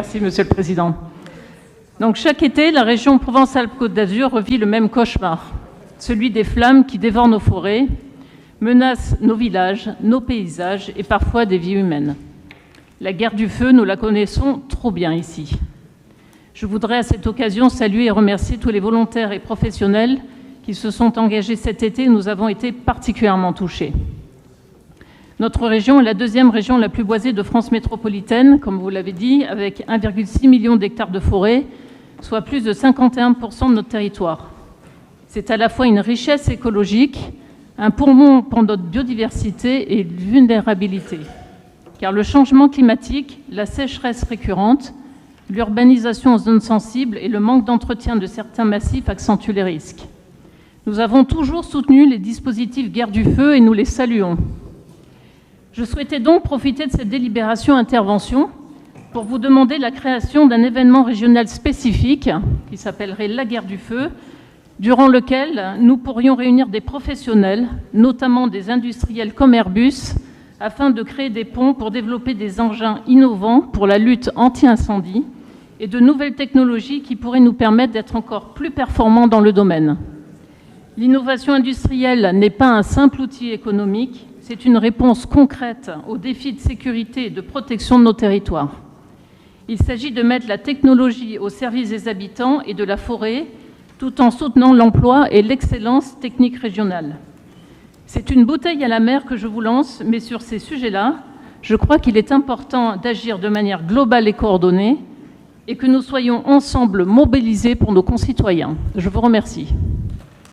Merci, Monsieur le Président. Donc, chaque été, la région Provence-Alpes-Côte d'Azur revit le même cauchemar, celui des flammes qui dévorent nos forêts, menacent nos villages, nos paysages et parfois des vies humaines. La guerre du feu, nous la connaissons trop bien ici. Je voudrais à cette occasion saluer et remercier tous les volontaires et professionnels qui se sont engagés cet été. Nous avons été particulièrement touchés. Notre région est la deuxième région la plus boisée de France métropolitaine, comme vous l'avez dit, avec 1,6 million d'hectares de forêt, soit plus de 51% de notre territoire. C'est à la fois une richesse écologique, un poumon pour notre biodiversité et une vulnérabilité. Car le changement climatique, la sécheresse récurrente, l'urbanisation en zones sensibles et le manque d'entretien de certains massifs accentuent les risques. Nous avons toujours soutenu les dispositifs guerre du feu et nous les saluons. Je souhaitais donc profiter de cette délibération intervention pour vous demander la création d'un événement régional spécifique qui s'appellerait la guerre du feu, durant lequel nous pourrions réunir des professionnels, notamment des industriels comme Airbus, afin de créer des ponts pour développer des engins innovants pour la lutte anti-incendie et de nouvelles technologies qui pourraient nous permettre d'être encore plus performants dans le domaine. L'innovation industrielle n'est pas un simple outil économique, c'est une réponse concrète aux défis de sécurité et de protection de nos territoires. Il s'agit de mettre la technologie au service des habitants et de la forêt, tout en soutenant l'emploi et l'excellence technique régionale. C'est une bouteille à la mer que je vous lance, mais sur ces sujets-là, je crois qu'il est important d'agir de manière globale et coordonnée et que nous soyons ensemble mobilisés pour nos concitoyens. Je vous remercie.